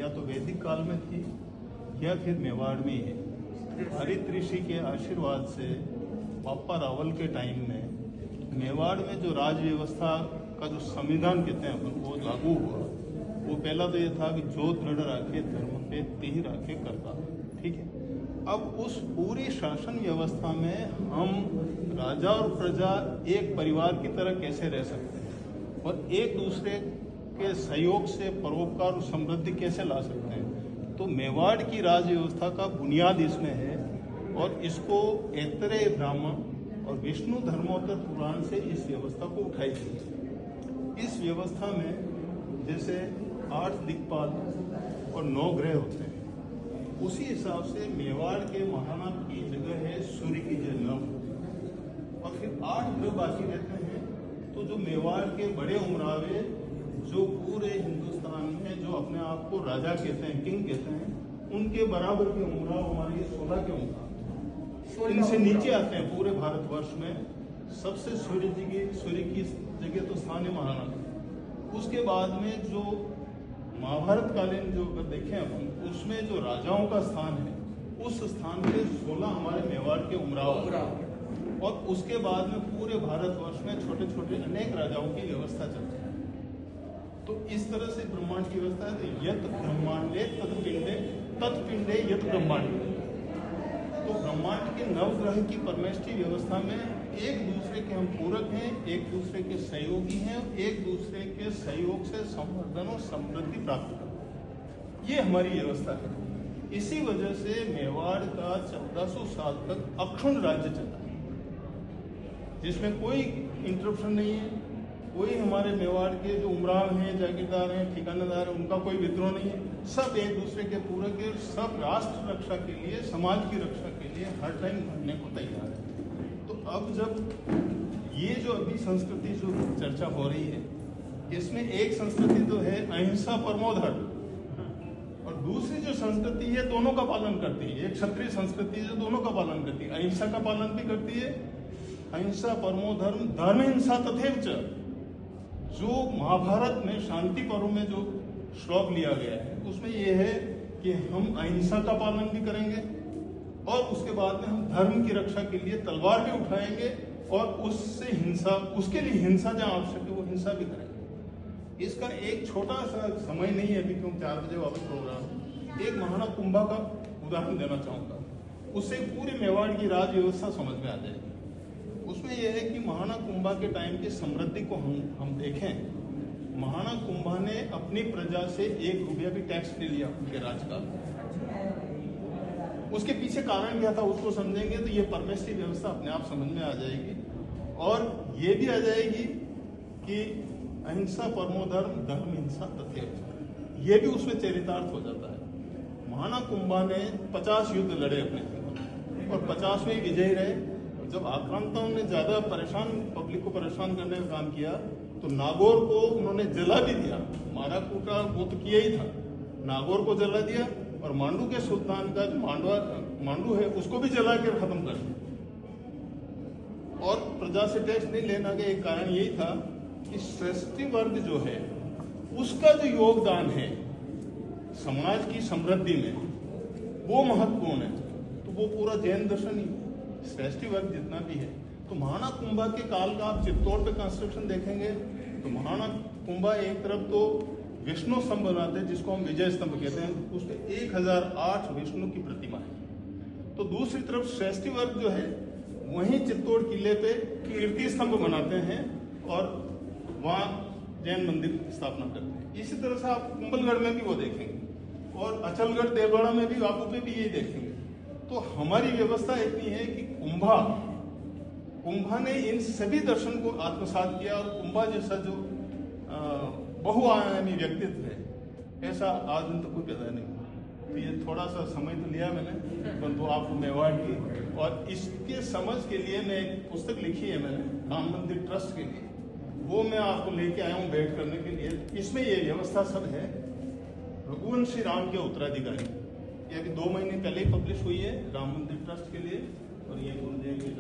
या तो वैदिक काल में थी या फिर मेवाड़ में ही है। हरित ऋषि के आशीर्वाद से बापा रावल के टाइम में मेवाड़ में जो राज व्यवस्था का जो संविधान कहते हैं अपन वो लागू हुआ। वो पहला तो ये था कि जो दृढ़ राखे धर्म पे तिहि राखे करता, ठीक है। अब उस पूरी शासन व्यवस्था में हम राजा और प्रजा एक परिवार की तरह कैसे रह सकते हैं और एक दूसरे के सहयोग से परोपकार और समृद्धि कैसे ला सकते हैं। तो मेवाड़ की राज व्यवस्था का बुनियाद इसमें है और इसको ऐतरेय ब्राह्मण और विष्णु धर्मोत्तर पुराण से इस व्यवस्था को उठाई गई। इस व्यवस्था में जैसे 8 दिक्पाल और 9 ग्रह होते हैं, उसी हिसाब से मेवाड़ के महानाथ की जगह है सूर्य की जय नव और फिर 8 ग्रह बाकी रहते हैं। तो जो मेवाड़ के बड़े उमरावे जो पूरे हिंदुस्तान में जो अपने आप को राजा कहते हैं, किंग कहते हैं, उनके बराबर के उमराव हमारे 16 के उमराव इनसे नीचे आते हैं। पूरे भारतवर्ष में सबसे सूर्य की जगह तो स्थान है महानाथ। उसके बाद में जो महाभारत कालीन जो अगर देखें अपन उसमें जो राजाओं का स्थान है उस स्थान पे 16 हमारे मेवाड़ के उमराव और उसके बाद में पूरे भारतवर्ष में छोटे छोटे अनेक राजाओं की व्यवस्था चलती है। तो इस तरह से ब्रह्मांड की व्यवस्था है। तो यत ब्रह्मांडे तत्पिंडे तत्पिंडे यत ब्रह्मांड। तो ब्रह्मांड के नवग्रह की परमेष्ठी व्यवस्था में एक दूसरे के हम पूरक हैं, एक दूसरे के सहयोगी हैं, एक दूसरे के सहयोग से संवर्धन और समृद्धि प्राप्त करते, ये हमारी व्यवस्था है। इसी वजह से मेवाड़ का 1400 साल तक अखंड राज्य चला है, जिसमें कोई इंटरप्शन नहीं है। कोई हमारे मेवाड़ के जो उमराव हैं, जागीरदार हैं, ठिकानेदार हैं, उनका कोई विद्रोह नहीं है। सब एक दूसरे के पूरक है। सब राष्ट्र रक्षा के लिए, समाज की रक्षा के लिए हर टाइम लड़ने को तैयार है। तो अब जब ये जो अभी संस्कृति जो चर्चा हो रही है, इसमें एक संस्कृति तो है अहिंसा परमो धर्म और दूसरी जो संस्कृति है दोनों का पालन करती है। एक क्षत्रिय संस्कृति जो दोनों का पालन करती है, अहिंसा का पालन भी करती है। अहिंसा परमो धर्म धर्म हिंसा तथैव च, जो महाभारत में शांति पर्व में जो श्लोक लिया गया है उसमें यह है कि हम अहिंसा का पालन भी करेंगे और उसके बाद में हम धर्म की रक्षा के लिए तलवार भी उठाएंगे और उससे हिंसा, उसके लिए हिंसा जहां आवश्यक है वो हिंसा भी करेंगे। इसका एक छोटा सा समय नहीं है अभी क्योंकि 4 बजे वापस प्रोग्राम। एक महाना कुंभा का उदाहरण देना चाहूंगा, उससे पूरी मेवाड़ की राज व्यवस्था समझ में आ जाएगी। उसमें यह है कि महाना कुंभा के टाइम की समृद्धि को हम देखें। महाना कुंभा ने अपनी प्रजा से 1 रुपया भी टैक्स ले लिया उनके राजकाल में। उसके पीछे कारण क्या था उसको समझेंगे तो ये परमेष्ठी व्यवस्था अपने आप समझ में आ जाएगी और ये भी आ जाएगी कि अहिंसा परमो धर्म धर्म हिंसा तथैव, ये भी उसमें चरितार्थ हो जाता है। महाना कुंभा ने 50 युद्ध लड़े अपने और 50 में विजयी रहे। जब आक्रांताओं ने ज्यादा पब्लिक को परेशान करने का काम किया तो नागौर को उन्होंने जला भी दिया। मारा कूटा वो तो किया ही था, नागौर को जला दिया और मांडू के सुल्तान का जो मांडू है उसको भी जला के खत्म कर दिया। और प्रजा से टैक्स नहीं लेना का एक कारण यही था कि श्रेष्ठी वर्ग जो है उसका जो योगदान है समाज की समृद्धि में वो महत्वपूर्ण है। तो वो पूरा जैन दर्शन ही श्रेष्ठी वर्ग जितना भी है। तो महाना कुंभा के काल का आप चित्तौड़ पे कंस्ट्रक्शन देखेंगे तो महाना कुंभा एक तरफ तो विष्णु स्तंभ बनाते हैं जिसको हम विजय स्तंभ कहते हैं, उसपे 1008 विष्णु की प्रतिमा है। तो दूसरी तरफ श्रेष्ठी वर्ग जो है वहीं चित्तौड़ किले पे कीर्ति स्तंभ बनाते हैं और वहाँ जैन मंदिर की स्थापना करते हैं। इसी तरह से आप कुंभलगढ़ में भी वो देखेंगे और अचलगढ़ देवगढ़ में भी वापू पे भी यही देखेंगे। तो हमारी व्यवस्था इतनी है कि कुंभा ने इन सभी दर्शन को आत्मसात किया और कुंभा जैसा जो बहुआयामी व्यक्तित्व है ऐसा आज दिन तो कोई पैदा नहीं हुआ। तो ये थोड़ा सा समय तो लिया मैंने, परंतु आपको मेवाड़ की और इसके समझ के लिए मैं एक पुस्तक लिखी है मैंने राम मंदिर ट्रस्ट के लिए, वो मैं आपको लेके आया हूँ भेंट करने के लिए। इसमें ये व्यवस्था सब है। रघुवंशी राम के उत्तराधिकारी, ये अभी 2 महीने पहले ही पब्लिश हुई है राम मंदिर ट्रस्ट के लिए और ये गुरुदेव की